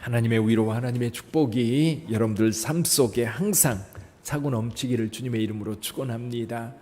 하나님의 위로와 하나님의 축복이 여러분들 삶 속에 항상 차고 넘치기를 주님의 이름으로 축원합니다.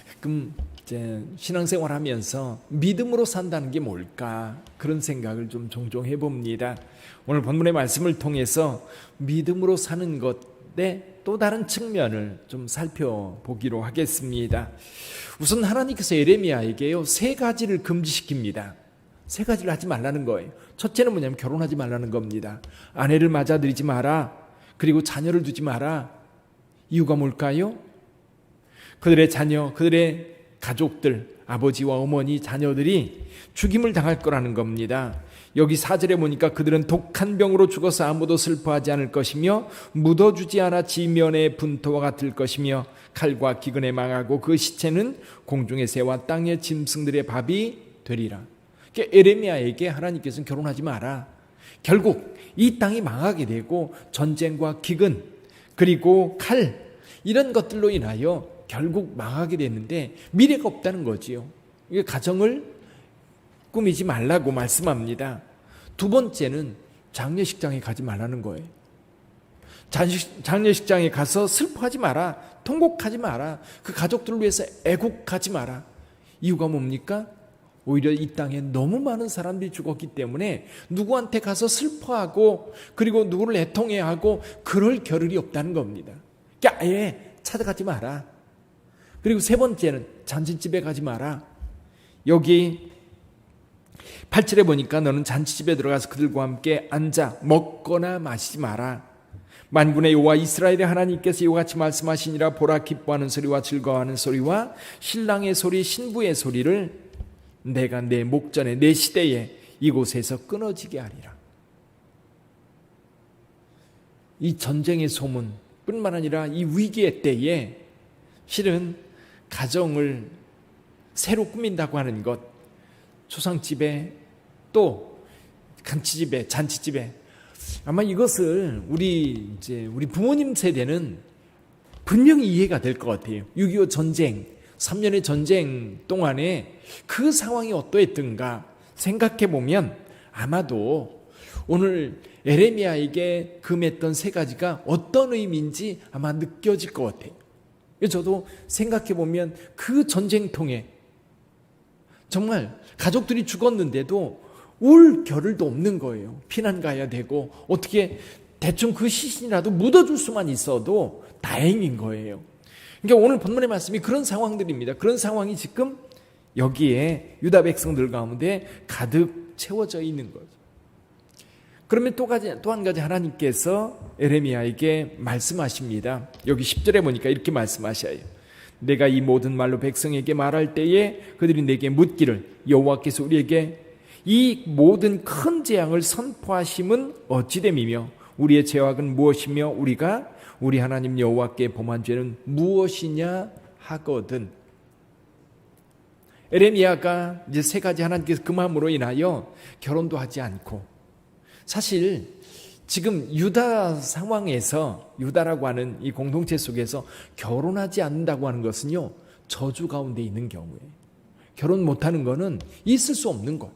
가끔 이제 신앙생활 하면서 믿음으로 산다는 게 뭘까 그런 생각을 좀 종종 해봅니다. 오늘 본문의 말씀을 통해서 믿음으로 사는 것의 또 다른 측면을 좀 살펴보기로 하겠습니다. 우선 하나님께서 예레미야에게요 3가지를 금지시킵니다. 3가지를 하지 말라는 거예요. 첫째는 뭐냐면 결혼하지 말라는 겁니다. 아내를 맞아들이지 마라. 그리고 자녀를 두지 마라. 이유가 뭘까요? 그들의 자녀, 그들의 가족들, 아버지와 어머니, 자녀들이 죽임을 당할 거라는 겁니다. 여기 4절에 보니까 그들은 독한 병으로 죽어서 아무도 슬퍼하지 않을 것이며 묻어주지 않아 지면의 분토와 같을 것이며 칼과 기근에 망하고 그 시체는 공중의 새와 땅의 짐승들의 밥이 되리라. 에레미야에게 하나님께서는 결혼하지 마라. 결국 이 땅이 망하게 되고 전쟁과 기근 그리고 칼 이런 것들로 인하여 결국 망하게 되는데 미래가 없다는 거지요. 이게 가정을 꾸미지 말라고 말씀합니다. 두 번째는 장례식장에 가지 말라는 거예요. 장례식장에 가서 슬퍼하지 마라. 통곡하지 마라. 그 가족들을 위해서 애국하지 마라. 이유가 뭡니까? 오히려 이 땅에 너무 많은 사람들이 죽었기 때문에 누구한테 가서 슬퍼하고 그리고 누구를 애통해야 하고 그럴 겨를이 없다는 겁니다. 그러니까 아예 찾아가지 마라. 그리고 세 번째는 잔치집에 가지 마라. 여기 8절에 보니까 너는 잔치집에 들어가서 그들과 함께 앉아 먹거나 마시지 마라. 만군의 여호와 이스라엘의 하나님께서 이와 같이 말씀하시니라. 보라, 기뻐하는 소리와 즐거워하는 소리와 신랑의 소리 신부의 소리를 내가 내 목전에 내 시대에 이곳에서 끊어지게 하리라. 이 전쟁의 소문 뿐만 아니라 이 위기의 때에 실은 가정을 새로 꾸민다고 하는 것, 초상집에 또 잔치집에 아마 이것을 우리 부모님 세대는 분명히 이해가 될 것 같아요. 6.25 전쟁 3년의 전쟁 동안에 그 상황이 어떠했던가 생각해보면 아마도 오늘 에레미야에게 금했던 3가지가 어떤 의미인지 아마 느껴질 것 같아요. 저도 생각해보면 그 전쟁통에 정말 가족들이 죽었는데도 울 겨를도 없는 거예요. 피난 가야 되고 어떻게 대충 그 시신이라도 묻어줄 수만 있어도 다행인 거예요. 그러니까 오늘 본문의 말씀이 그런 상황들입니다. 그런 상황이 지금 여기에 유다 백성들 가운데 가득 채워져 있는 거죠. 그러면 또 한 가지 하나님께서 에레미야에게 말씀하십니다. 여기 10절에 보니까 이렇게 말씀하셔요. 내가 이 모든 말로 백성에게 말할 때에 그들이 내게 묻기를 여호와께서 우리에게 이 모든 큰 재앙을 선포하심은 어찌됨이며 우리의 죄악은 무엇이며 우리가 우리 하나님 여호와께 범한 죄는 무엇이냐 하거든. 에레미야가 이제 3가지 하나님께서 그 마음으로 인하여 결혼도 하지 않고, 사실 지금 유다 상황에서 유다라고 하는 이 공동체 속에서 결혼하지 않는다고 하는 것은요 저주 가운데 있는 경우에 결혼 못하는 것은 있을 수 없는 것.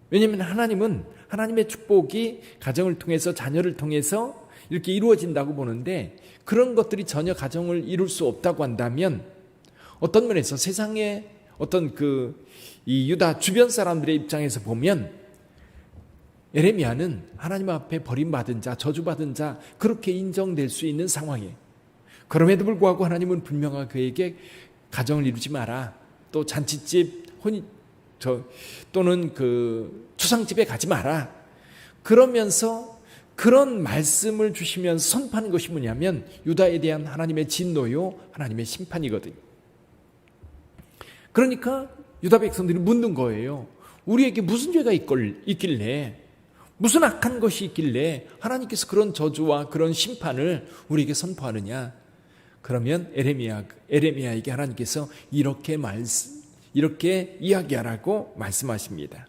왜냐하면 하나님은 하나님의 축복이 가정을 통해서 자녀를 통해서 이렇게 이루어진다고 보는데 그런 것들이 전혀 가정을 이룰 수 없다고 한다면 어떤 면에서 세상의 어떤 이 유다 주변 사람들의 입장에서 보면 에레미야는 하나님 앞에 버림받은 자, 저주받은 자 그렇게 인정될 수 있는 상황이에요. 그럼에도 불구하고 하나님은 분명하게 그에게 가정을 이루지 마라. 또 잔치집, 또는 추상집에 가지 마라. 그러면서 그런 말씀을 주시면서 선포하는 것이 뭐냐면 유다에 대한 하나님의 진노요 하나님의 심판이거든요. 그러니까 유다 백성들이 묻는 거예요. 우리에게 무슨 죄가 있길래 무슨 악한 것이 있길래 하나님께서 그런 저주와 그런 심판을 우리에게 선포하느냐. 그러면 에레미야에게 하나님께서 이렇게 이야기하라고 말씀하십니다.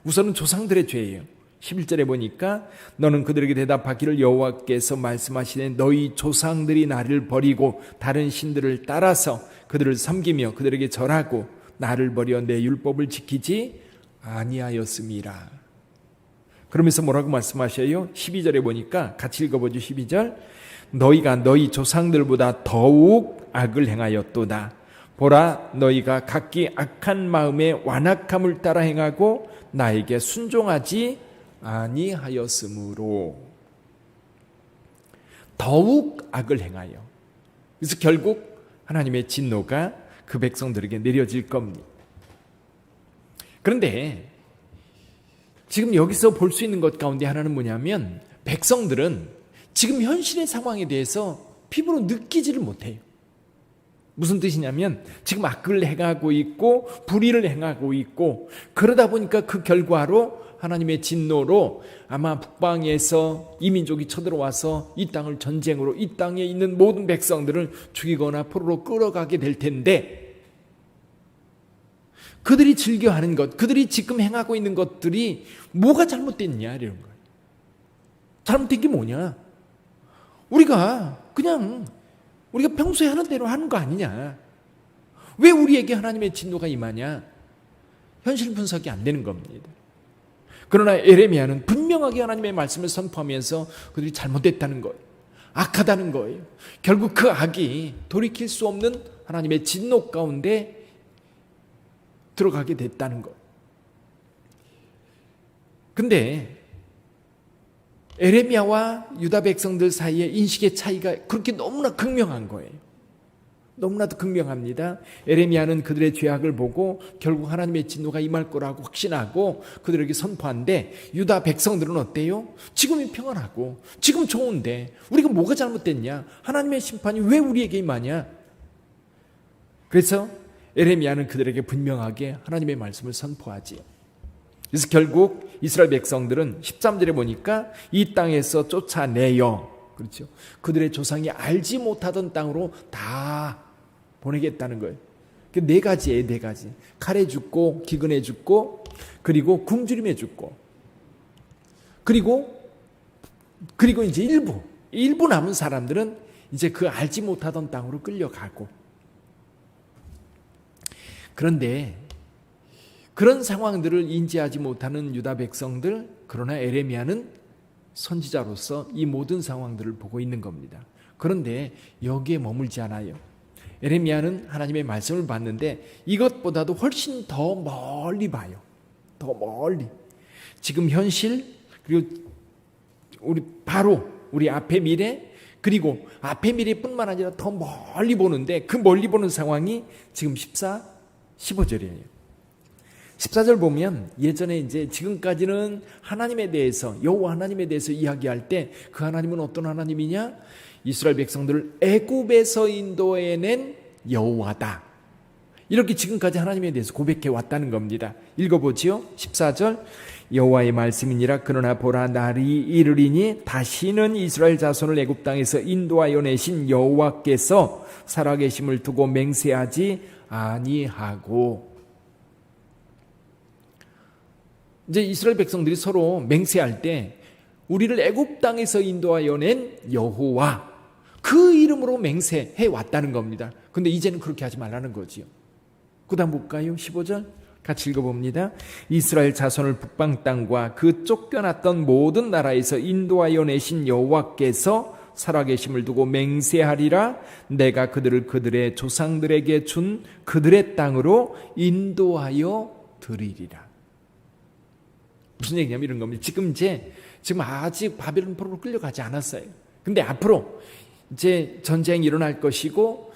우선은 조상들의 죄예요. 11절에 보니까 너는 그들에게 대답하기를 여호와께서 말씀하시되 너희 조상들이 나를 버리고 다른 신들을 따라서 그들을 섬기며 그들에게 절하고 나를 버려 내 율법을 지키지 아니하였음이라. 그러면서 뭐라고 말씀하셔요? 12절에 보니까 같이 읽어보죠. 12절. 너희가 너희 조상들보다 더욱 악을 행하였도다. 보라, 너희가 각기 악한 마음에 완악함을 따라 행하고 나에게 순종하지 아니하였으므로. 더욱 악을 행하여. 그래서 결국 하나님의 진노가 그 백성들에게 내려질 겁니다. 그런데 지금 여기서 볼 수 있는 것 가운데 하나는 뭐냐면, 백성들은 지금 현실의 상황에 대해서 피부로 느끼지를 못해요. 무슨 뜻이냐면, 지금 악을 행하고 있고 불의를 행하고 있고, 그러다 보니까 그 결과로 하나님의 진노로 아마 북방에서 이민족이 쳐들어와서 이 땅을 전쟁으로, 이 땅에 있는 모든 백성들을 죽이거나 포로로 끌어가게 될 텐데, 그들이 즐겨하는 것, 그들이 지금 행하고 있는 것들이 뭐가 잘못됐냐 이런 거예요. 잘못된 게 뭐냐? 우리가 평소에 하는 대로 하는 거 아니냐? 왜 우리에게 하나님의 진노가 임하냐? 현실 분석이 안 되는 겁니다. 그러나 에레미야는 분명하게 하나님의 말씀을 선포하면서 그들이 잘못됐다는 거예요. 악하다는 거예요. 결국 그 악이 돌이킬 수 없는 하나님의 진노 가운데 들어가게 됐다는 것. 근데 에레미야와 유다 백성들 사이의 인식의 차이가 그렇게 너무나 극명한 거예요. 너무나도 극명합니다. 에레미야는 그들의 죄악을 보고 결국 하나님의 진노가 임할 거라고 확신하고 그들에게 선포한데, 유다 백성들은 어때요? 지금이 평안하고 지금 좋은데 우리가 뭐가 잘못됐냐? 하나님의 심판이 왜 우리에게 임하냐? 그래서 에레미야는 그들에게 분명하게 하나님의 말씀을 선포하지. 그래서 결국 이스라엘 백성들은 13절에 보니까 이 땅에서 쫓아내어, 그렇죠, 그들의 조상이 알지 못하던 땅으로 다 보내겠다는 거예요. 네 가지예요, 네 가지. 칼에 죽고, 기근에 죽고, 그리고 굶주림에 죽고, 그리고 이제 일부 남은 사람들은 이제 그 알지 못하던 땅으로 끌려가고. 그런데 그런 상황들을 인지하지 못하는 유다 백성들, 그러나 에레미야는 선지자로서 이 모든 상황들을 보고 있는 겁니다. 그런데 여기에 머물지 않아요. 에레미야는 하나님의 말씀을 봤는데 이것보다도 훨씬 더 멀리 봐요. 더 멀리. 지금 현실, 그리고 우리 앞의 미래, 그리고 앞의 미래뿐만 아니라 더 멀리 보는데, 그 멀리 보는 상황이 지금 15절이에요. 14절 보면 예전에 이제 지금까지는 하나님에 대해서, 여호와 하나님에 대해서 이야기할 때 그 하나님은 어떤 하나님이냐? 이스라엘 백성들을 애굽에서 인도해낸 여호와다. 이렇게 지금까지 하나님에 대해서 고백해 왔다는 겁니다. 읽어보지요. 14절. 여호와의 말씀이니라. 그러나 보라, 날이 이르리니 다시는 이스라엘 자손을 애굽 땅에서 인도하여 내신 여호와께서 살아계심을 두고 맹세하지 아니하고. 이제 이스라엘 백성들이 서로 맹세할 때 우리를 애굽 땅에서 인도하여 낸 여호와, 그 이름으로 맹세해 왔다는 겁니다. 근데 이제는 그렇게 하지 말라는 거지요. 그 다음 볼까요? 15절 같이 읽어봅니다. 이스라엘 자손을 북방 땅과 그 쫓겨났던 모든 나라에서 인도하여 내신 여호와께서 살아계심을 두고 맹세하리라. 내가 그들을 그들의 조상들에게 준 그들의 땅으로 인도하여 드리리라. 무슨 얘기냐면 이런 겁니다. 지금 아직 바벨론 포로로 끌려가지 않았어요. 근데 앞으로 이제 전쟁이 일어날 것이고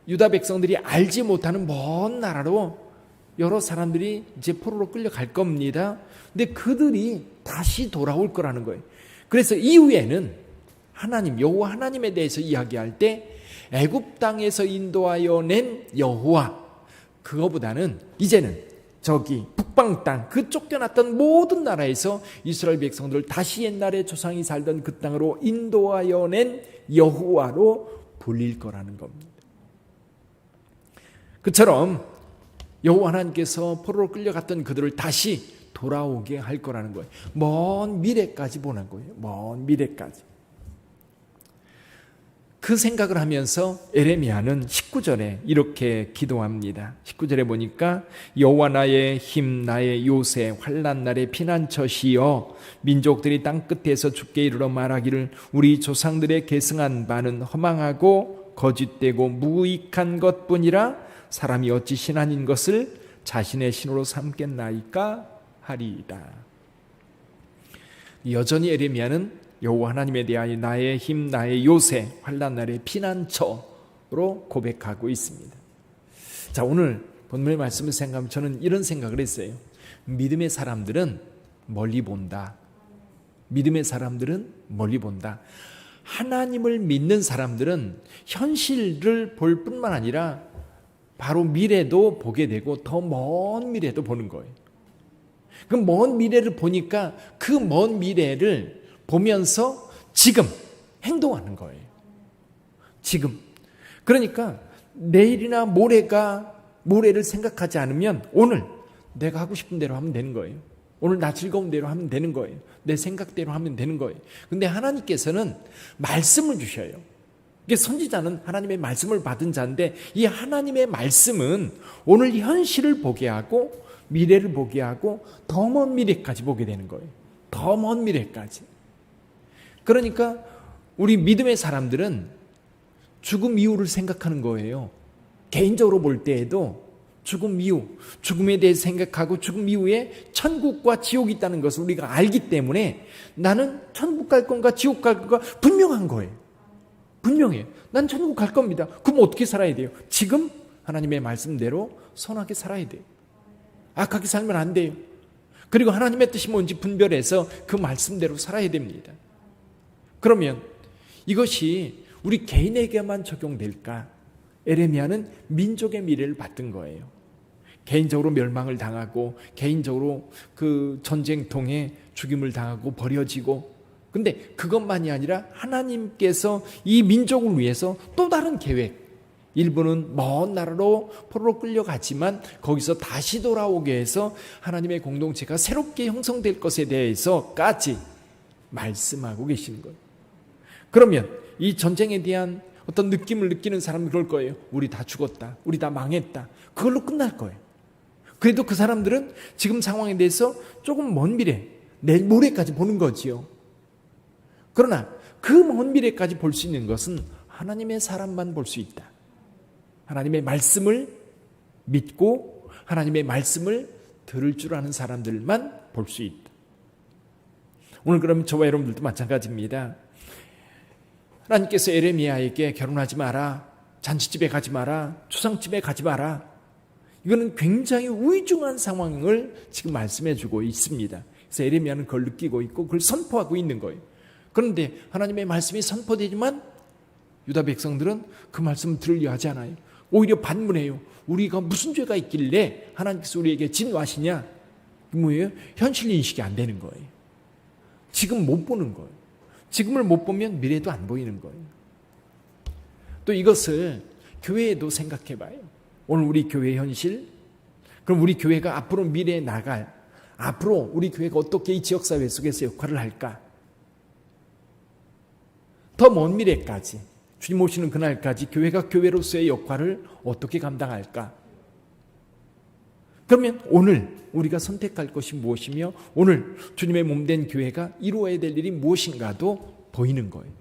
유다 백성들이 알지 못하는 먼 나라로 여러 사람들이 이제 포로로 끌려갈 겁니다. 근데 그들이 다시 돌아올 거라는 거예요. 그래서 이후에는 하나님, 여호와 하나님에 대해서 이야기할 때 애굽 땅에서 인도하여 낸 여호와, 그거보다는 이제는 저기 북방 땅, 그 쫓겨났던 모든 나라에서 이스라엘 백성들을 다시 옛날에 조상이 살던 그 땅으로 인도하여 낸 여호와로 불릴 거라는 겁니다. 그처럼 여호와 하나님께서 포로로 끌려갔던 그들을 다시 돌아오게 할 거라는 거예요. 먼 미래까지 보는 거예요. 먼 미래까지. 그 생각을 하면서 에레미야는 19절에 이렇게 기도합니다. 19절에 보니까 여호와 나의 힘 나의 요새 환난 날의 피난처시여 민족들이 땅끝에서 주께 이르러 말하기를 우리 조상들의 계승한 바는 허망하고 거짓되고 무익한 것뿐이라 사람이 어찌 신 아닌 것을 자신의 신으로 삼겠나이까 하리이다. 여전히 에레미야는 여호와 하나님에 대하여 나의 힘 나의 요새 환난 날의 피난처로 고백하고 있습니다. 자, 오늘 본문의 말씀을 생각하면 저는 이런 생각을 했어요. 믿음의 사람들은 멀리 본다. 믿음의 사람들은 멀리 본다. 하나님을 믿는 사람들은 현실을 볼 뿐만 아니라 바로 미래도 보게 되고 더 먼 미래도 보는 거예요. 그 먼 미래를 보니까 그 먼 미래를 보면서 지금 행동하는 거예요. 지금. 그러니까 내일이나 모레를 생각하지 않으면 오늘 내가 하고 싶은 대로 하면 되는 거예요. 오늘 나 즐거운 대로 하면 되는 거예요. 내 생각대로 하면 되는 거예요. 근데 하나님께서는 말씀을 주셔요. 이게 선지자는 하나님의 말씀을 받은 자인데 이 하나님의 말씀은 오늘 현실을 보게 하고 미래를 보게 하고 더 먼 미래까지 보게 되는 거예요. 더 먼 미래까지. 그러니까 우리 믿음의 사람들은 죽음 이후를 생각하는 거예요. 개인적으로 볼 때에도 죽음 이후, 죽음에 대해 생각하고 죽음 이후에 천국과 지옥이 있다는 것을 우리가 알기 때문에 나는 천국 갈 건가 지옥 갈 건가 분명한 거예요. 분명해요. 난 천국 갈 겁니다. 그럼 어떻게 살아야 돼요? 지금 하나님의 말씀대로 선하게 살아야 돼요. 악하게 살면 안 돼요. 그리고 하나님의 뜻이 뭔지 분별해서 그 말씀대로 살아야 됩니다. 그러면 이것이 우리 개인에게만 적용될까? 에레미야는 민족의 미래를 받은 거예요. 개인적으로 멸망을 당하고 개인적으로 그 전쟁통에 죽임을 당하고 버려지고 근데 그것만이 아니라 하나님께서 이 민족을 위해서 또 다른 계획 일부는 먼 나라로 포로로 끌려가지만 거기서 다시 돌아오게 해서 하나님의 공동체가 새롭게 형성될 것에 대해서까지 말씀하고 계시는 거예요. 그러면 이 전쟁에 대한 어떤 느낌을 느끼는 사람은 그럴 거예요. 우리 다 죽었다. 우리 다 망했다. 그걸로 끝날 거예요. 그래도 그 사람들은 지금 상황에 대해서 조금 먼 미래, 내일 모레까지 보는 거지요. 그러나 그 먼 미래까지 볼 수 있는 것은 하나님의 사람만 볼 수 있다. 하나님의 말씀을 믿고 하나님의 말씀을 들을 줄 아는 사람들만 볼 수 있다. 오늘 그럼 저와 여러분들도 마찬가지입니다. 하나님께서 에레미야에게 결혼하지 마라, 잔치집에 가지 마라, 추상집에 가지 마라. 이거는 굉장히 위중한 상황을 지금 말씀해 주고 있습니다. 그래서 에레미야는 그걸 느끼고 있고 그걸 선포하고 있는 거예요. 그런데 하나님의 말씀이 선포되지만 유다 백성들은 그 말씀을 들으려 하지 않아요. 오히려 반문해요. 우리가 무슨 죄가 있길래 하나님께서 우리에게 진노하시냐? 뭐예요? 현실 인식이 안 되는 거예요. 지금 못 보는 거예요. 지금을 못 보면 미래도 안 보이는 거예요. 또 이것을 교회에도 생각해 봐요. 오늘 우리 교회 현실, 그럼 우리 교회가 앞으로 미래에 나갈, 앞으로 우리 교회가 어떻게 이 지역사회 속에서 역할을 할까? 더 먼 미래까지, 주님 오시는 그날까지 교회가 교회로서의 역할을 어떻게 감당할까? 그러면 오늘 우리가 선택할 것이 무엇이며 오늘 주님의 몸된 교회가 이루어야 될 일이 무엇인가도 보이는 거예요.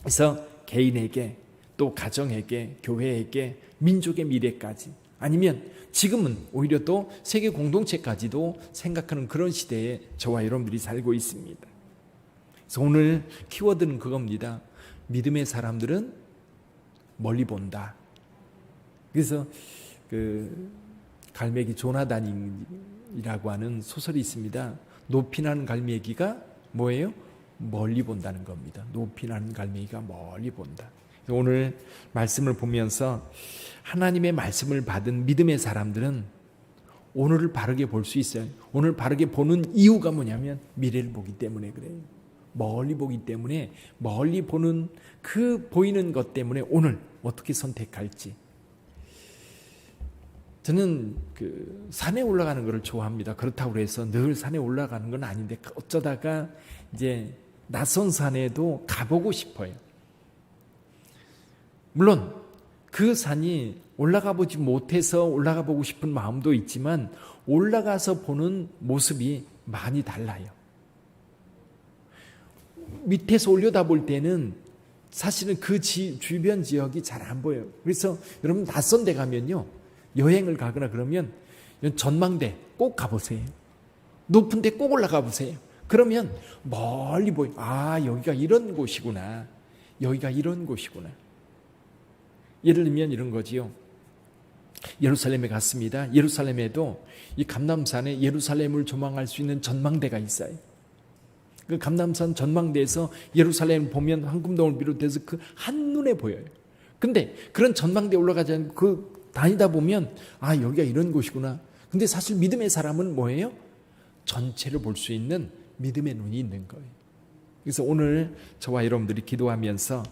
그래서 개인에게 또 가정에게 교회에게 민족의 미래까지 아니면 지금은 오히려 또 세계 공동체까지도 생각하는 그런 시대에 저와 여러분들이 살고 있습니다. 그래서 오늘 키워드는 그겁니다. 믿음의 사람들은 멀리 본다. 그래서 갈매기 조나단이라고 하는 소설이 있습니다. 높이 나는 갈매기가 뭐예요? 멀리 본다는 겁니다. 높이 나는 갈매기가 멀리 본다. 오늘 말씀을 보면서 하나님의 말씀을 받은 믿음의 사람들은 오늘을 바르게 볼 수 있어요. 오늘 바르게 보는 이유가 뭐냐면 미래를 보기 때문에 그래요. 멀리 보기 때문에 멀리 보는 그 보이는 것 때문에 오늘 어떻게 선택할지. 저는 산에 올라가는 것을 좋아합니다. 그렇다고 해서 늘 산에 올라가는 건 아닌데 어쩌다가 이제 낯선 산에도 가보고 싶어요. 물론 그 산이 올라가 보지 못해서 올라가 보고 싶은 마음도 있지만 올라가서 보는 모습이 많이 달라요. 밑에서 올려다볼 때는 사실은 그 주변 지역이 잘 안 보여요. 그래서 여러분 낯선 데 가면요, 여행을 가거나 그러면 전망대 꼭 가보세요. 높은 데 꼭 올라가 보세요. 그러면 멀리 보여. 아, 여기가 이런 곳이구나. 여기가 이런 곳이구나. 예를 들면 이런 거지요. 예루살렘에 갔습니다. 예루살렘에도 이 감람산에 예루살렘을 조망할 수 있는 전망대가 있어요. 그 감람산 전망대에서 예루살렘을 보면 황금동을 비롯해서 그 한눈에 보여요. 근데 그런 전망대에 올라가지 않고 그 다니다 보면 아, 여기가 이런 곳이구나. 근데 사실 믿음의 사람은 뭐예요? 전체를 볼 수 있는 믿음의 눈이 있는 거예요. 그래서 오늘 저와 여러분들이 기도하면서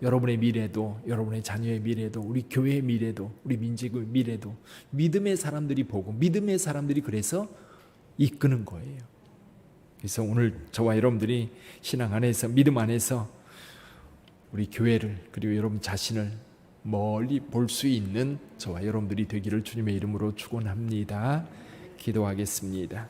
여러분의 미래도, 여러분의 자녀의 미래도, 우리 교회의 미래도, 우리 민족의 미래도 믿음의 사람들이 보고 믿음의 사람들이 그래서 이끄는 거예요. 그래서 오늘 저와 여러분들이 신앙 안에서, 믿음 안에서 우리 교회를, 그리고 여러분 자신을 멀리 볼 수 있는 저와 여러분들이 되기를 주님의 이름으로 축원합니다. 기도하겠습니다.